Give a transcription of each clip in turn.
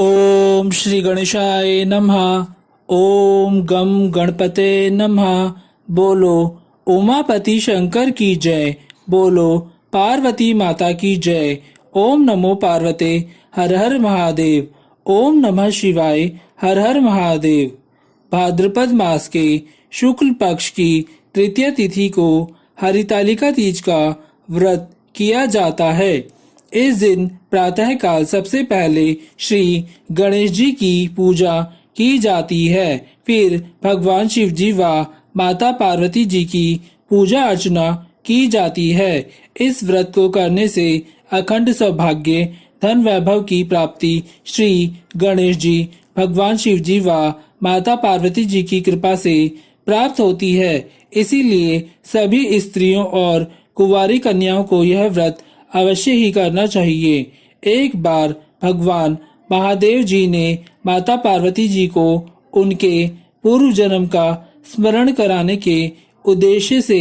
ओम श्री गणेशाय नमः। ओम गम गणपते नमः। बोलो उमापति शंकर की जय। बोलो पार्वती माता की जय। ओम नमो पार्वते हर हर महादेव। ओम नमः शिवाय हर हर महादेव। भाद्रपद मास के शुक्ल पक्ष की तृतीय तिथि को हरितालिका तीज का व्रत किया जाता है। इस दिन प्रातः काल सबसे पहले श्री गणेश जी की पूजा की जाती है। फिर भगवान शिव जी व माता पार्वती जी की पूजा अर्चना की जाती है। इस व्रत को करने से अखंड सौभाग्य धन वैभव की प्राप्ति श्री गणेश जी भगवान शिव जी व माता पार्वती जी की कृपा से प्राप्त होती है। इसीलिए सभी स्त्रियों और कुंवारी कन्याओं को यह व्रत अवश्य ही करना चाहिए। एक बार भगवान महादेव जी ने माता पार्वती जी को उनके पूर्व जन्म का स्मरण कराने के उद्देश्य से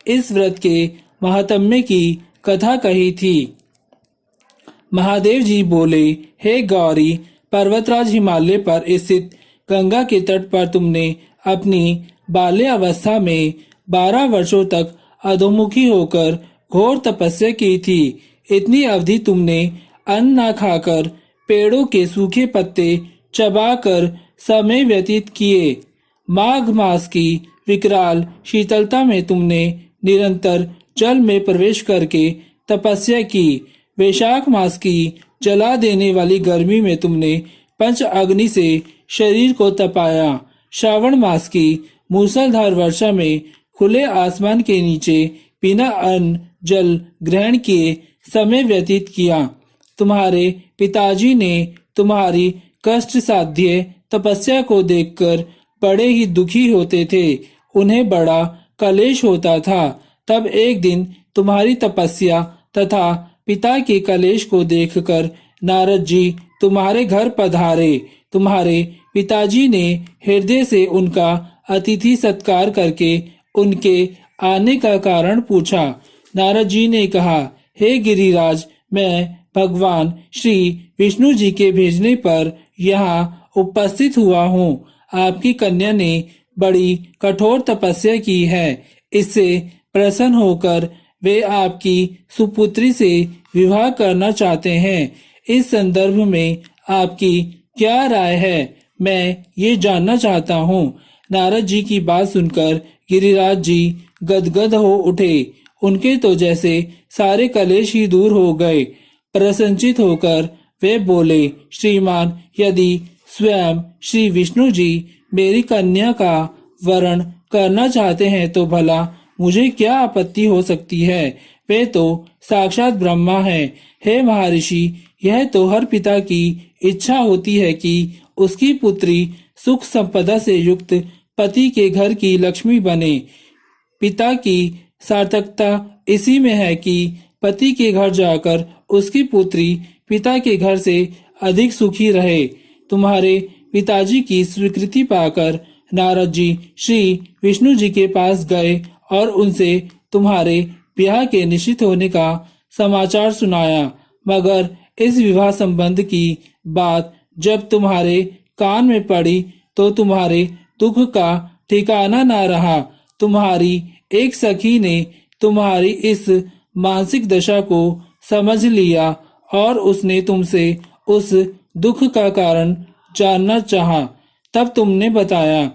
इस व्रत के महात्म्य की कथा कही थी। महादेव जी बोले, हे गौरी, पर्वतराज हिमालय पर स्थित गंगा के तट पर तुमने अपनी बाल्यावस्था में 12 वर्षों तक अधोमुखी होकर घोर तपस्या की थी। इतनी अवधि तुमने अन्न न खाकर पेड़ों के सूखे पत्ते चबाकर समय व्यतीत किए। माघ मास की विकराल शीतलता में तुमने निरंतर जल में प्रवेश करके तपस्या की। वैशाख मास की जला देने वाली गर्मी में तुमने पंच अग्नि से शरीर को तपाया। श्रावण मास की मूसलधार वर्षा में खुले आसमान के नीचे बिना अन्न जल ग्रहण किए समय व्यतीत किया। तुम्हारे पिताजी ने तुम्हारी कष्ट साध्य तपस्या को देखकर बड़े ही दुखी होते थे। उन्हें बड़ा कलेश होता था। तब एक दिन तुम्हारी तपस्या तथा पिता के कलेश को देखकर नारद जी तुम्हारे घर पधारे। तुम्हारे पिताजी ने हृदय से उनका अतिथि सत्कार करके उनके आने का कारण पूछा। नारद जी ने कहा, हे गिरिराज, मैं भगवान श्री विष्णु जी के भेजने पर यहाँ उपस्थित हुआ हूँ। आपकी कन्या ने बड़ी कठोर तपस्या की है। इससे प्रसन्न होकर वे आपकी सुपुत्री से विवाह करना चाहते हैं। इस संदर्भ में आपकी क्या राय है, मैं ये जानना चाहता हूँ। नारद जी की बात सुनकर गिरिराज जी गदगद हो उठे। उनके तो जैसे सारे कलेश ही दूर हो गए। प्रसन्नचित होकर वे बोले, श्रीमान, यदि स्वयं श्री विष्णु जी मेरी कन्या का वरण करना चाहते हैं तो भला मुझे क्या आपत्ति हो सकती है। वे तो साक्षात ब्रह्मा हैं। हे महर्षि, यह तो हर पिता की इच्छा होती है कि उसकी पुत्री सुख संपदा से युक्त पति के घर की लक्ष्मी बने। पिता की सार्थकता इसी में है कि पति के घर जाकर उसकी पुत्री पिता के घर से अधिक सुखी रहे। तुम्हारे पिताजी की स्वीकृति पाकर नारद जी श्री विष्णु जी के पास गए और उनसे तुम्हारे ब्याह के निश्चित होने का समाचार सुनाया। मगर इस विवाह संबंध की बात जब तुम्हारे कान में पड़ी तो तुम्हारे दुख का ठिकाना न रहा। तुम्हारी एक सखी ने तुम्हारी इस मानसिक दशा को समझ लिया और उसने तुमसे उस दुख का कारण जानना चाहा। तब तुमने बताया।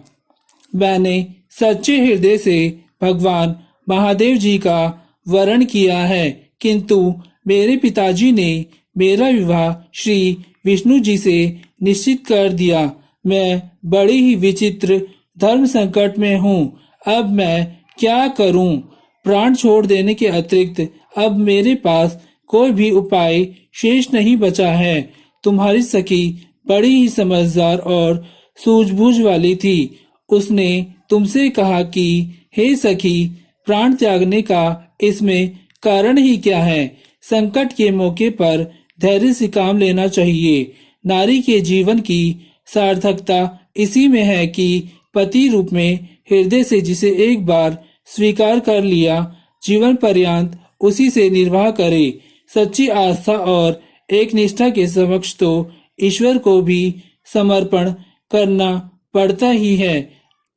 मैंने सच्चे हृदय से भगवान महादेव जी का वरण किया है, किंतु मेरे पिताजी ने मेरा विवाह श्री विष्णु जी से निश्चित कर दिया। मैं बड़ी ही विचित्र धर्म संकट में हूँ। अब मैं क्या करूँ? प्राण छोड़ देने के अतिरिक्त अब मेरे पास कोई भी उपाय शेष नहीं बचा है। तुम्हारी सखी बड़ी ही समझदार और सूझबूझ वाली थी। उसने तुमसे कहा कि हे सखी, प्राण त्यागने का इसमें कारण ही क्या है। संकट के मौके पर धैर्य से काम लेना चाहिए। नारी के जीवन की सार्थकता इसी में है कि पति रूप में हृदय से जिसे एक बार स्वीकार कर लिया, जीवन पर्यंत उसी से निर्वाह करे। सच्ची आस्था और एक निष्ठा के समक्ष तो ईश्वर को भी समर्पण करना पड़ता ही है।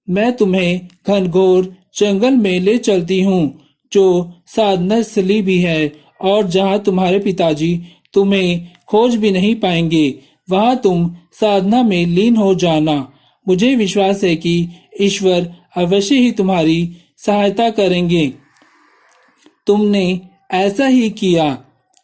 मैं तुम्हें घनघोर जंगल में ले चलती हूँ, जो साधना स्थली भी है, और जहाँ तुम्हारे पिताजी तुम्हें खोज भी नहीं पाएंगे, वहाँ तुम साधना में लीन हो जाना। मुझे विश्वास है कि ईश्वर अवश्य ही तुम्हारी सहायता करेंगे। तुमने ऐसा ही किया।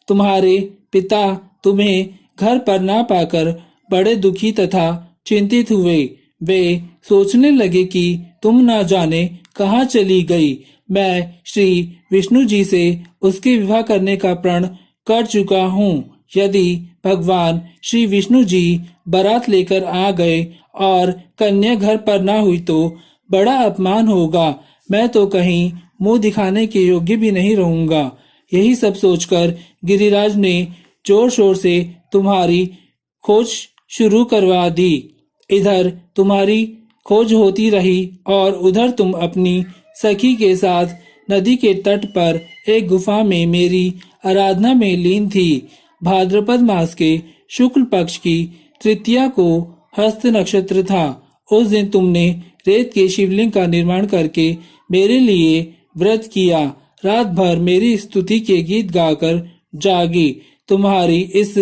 तुम्हारे पिता तुम्हें घर पर ना पाकर बड़े दुखी तथा चिंतित हुए। वे सोचने लगे कि तुम ना जाने कहाँ चली गई। मैं श्री विष्णु जी से उसके विवाह करने का प्रण कर चुका हूँ। यदि भगवान श्री विष्णु जी बारात लेकर आ गए और कन्या घर पर ना हुई तो बड़ा अपमान होगा। मैं तो कहीं मुंह दिखाने के योग्य भी नहीं रहूंगा। यही सब सोचकर गिरिराज ने जोर शोर से तुम्हारी खोज शुरू करवा दी। इधर तुम्हारी खोज होती रही और उधर तुम अपनी सखी के साथ नदी के तट पर एक गुफा में मेरी आराधना में लीन थी। भाद्रपद मास के शुक्ल पक्ष की तृतीया को हस्त नक्षत्र था। उस दिन तुमने रेत के शिवलिंग का निर्माण करके मेरे लिए व्रत किया। रात भर मेरी स्तुति के गीत गाकर जागी। तुम्हारी इस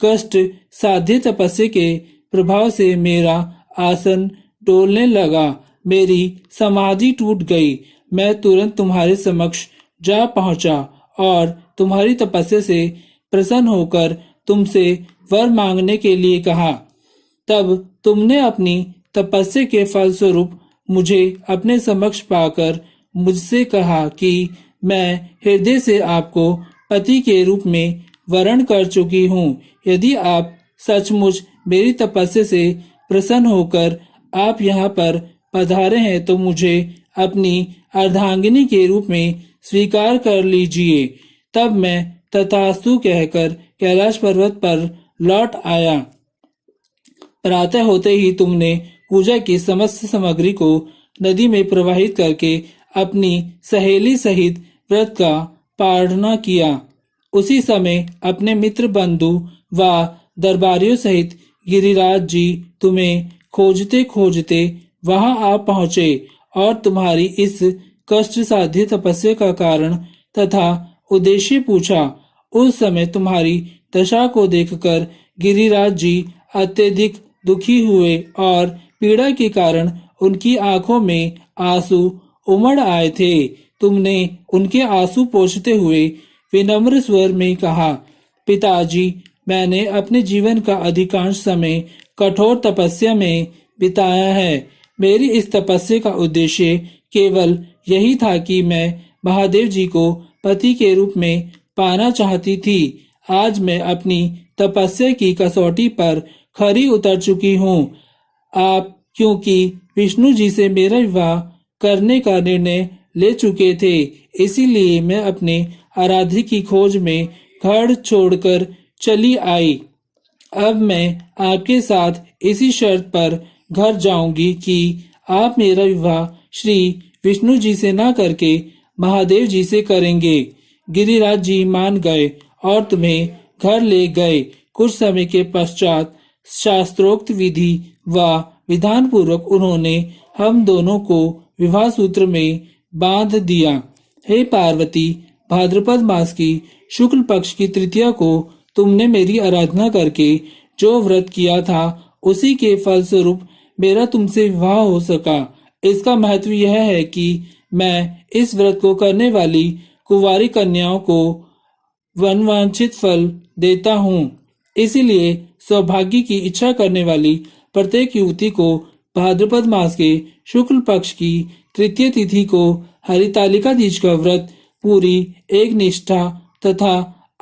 कष्ट साध्य तपस्या के प्रभाव से मेरा आसन डोलने लगा। मेरी समाधि टूट गई। मैं तुरंत तुम्हारे समक्ष जा पहुंचा और तुम्हारी तपस्या से प्रसन्न होकर तुमसे वर मांगने के लिए कहा। तब तुमने अपनी तपस्या के फलस्वरूप मुझे अपने समक्ष पाकर मुझसे कहा कि मैं हृदय से आपको पति के रूप में वरण कर चुकी हूँ। यदि आप सचमुच मेरी तपस्या से प्रसन्न होकर आप यहाँ पर पधारे हैं तो मुझे अपनी अर्धांगिनी के रूप में स्वीकार कर लीजिए। तब मैं तथास्तु कहकर कैलाश पर्वत पर लौट आया। प्रातः होते ही तुमने पूजा की समस्त सामग्री को नदी में प्रवाहित करके अपनी सहेली सहित व्रत का पारणा किया। उसी समय अपने मित्र बंधु व दरबारियों सहित गिरिराज जी तुम्हें खोजते खोजते वहां आ पहुंचे और तुम्हारी इस कष्ट साध्य तपस्या का कारण तथा उद्देश्य पूछा। उस समय तुम्हारी दशा को देखकर गिरिराज जी अत्यधिक दुखी हुए और पीड़ा के कारण उनकी आंखों में आंसू उमड़ आए थे। तुमने उनके आंसू पोंछते हुए विनम्र स्वर में कहा, पिताजी, मैंने अपने जीवन का अधिकांश समय कठोर तपस्या में बिताया है। मेरी इस तपस्या का उद्देश्य केवल यही था कि मैं महादेव जी को पति के रूप में पाना चाहती थी। आज मैं अपनी तपस्या की कसौटी पर खरी उतर चुकी हूँ। आप क्योंकि विष्णु जी से मेरा विवाह करने का निर्णय ले चुके थे, इसीलिए मैं अपने आराध्य की खोज में घर छोड़कर चली आई। अब मैं आपके साथ इसी शर्त पर घर जाऊंगी कि आप मेरा विवाह श्री विष्णु जी से ना करके महादेव जी से करेंगे। गिरिराज जी मान गए और तुम्हें घर ले गए। कुछ समय के पश्चात शास्त्रोक्त विधि व विधान पूर्वक उन्होंने हम दोनों को विवाह सूत्र में बांध दिया। हे पार्वती, भाद्रपद मास की शुक्ल पक्ष की तृतीया को तुमने मेरी आराधना करके जो व्रत किया था, उसी के फलस्वरूप मेरा तुमसे विवाह हो सका। इसका महत्व यह है कि मैं इस व्रत को करने वाली कुंवारी कन्याओं को वनवांछित फल देता हूँ। इसीलिए सौभाग्य की इच्छा करने वाली प्रत्येक युवती को भाद्रपद मास के शुक्ल पक्ष की तृतीय तिथि को हरितालिका तीज का व्रत पूरी एक निष्ठा तथा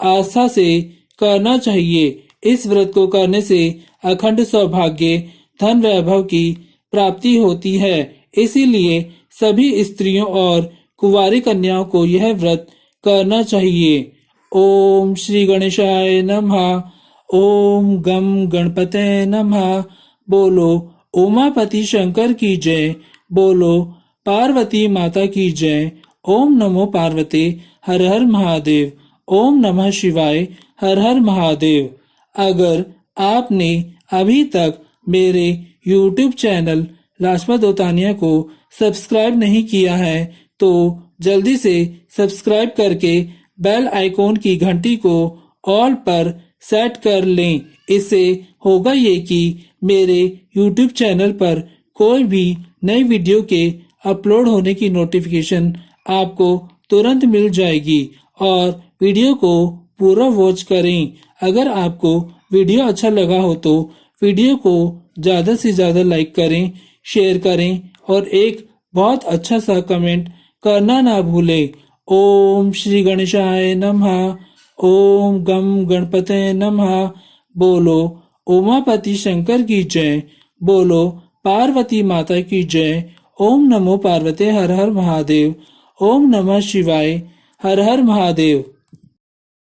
आस्था से करना चाहिए। इस व्रत को करने से अखंड सौभाग्य, धन वैभव की प्राप्ति होती है। इसीलिए सभी स्त्रियों और कुंवारी कन्याओं को यह व्रत करना चाहिए। ओम श्री गणेशाय नमः। ओम गम गणपते नमः। बोलो उमापति शंकर की जय। बोलो पार्वती माता की जय। ओम नमो पार्वते, हर हर महादेव। ओम नमः शिवाय, हर हर महादेव। अगर आपने अभी तक मेरे YouTube चैनल लाजपत दोतानिया को सब्सक्राइब नहीं किया है तो जल्दी से सब्सक्राइब करके बेल आइकॉन की घंटी को ऑल पर सेट कर लें। इससे होगा ये कि मेरे YouTube चैनल पर कोई भी नई वीडियो के अपलोड होने की नोटिफिकेशन आपको तुरंत मिल जाएगी और वीडियो को पूरा वॉच करें। अगर आपको वीडियो अच्छा लगा हो तो वीडियो को ज़्यादा से ज़्यादा लाइक करें, शेयर करें और एक बहुत अच्छा सा कमेंट करना ना भूलें। ओम श्री गणेशाय नमः। ओम गम गणपते नमः। बोलो उमापति शंकर की जय। बोलो पार्वती माता की जय। ओम नमो पार्वते हर हर महादेव। ओम नमः शिवाय हर हर महादेव।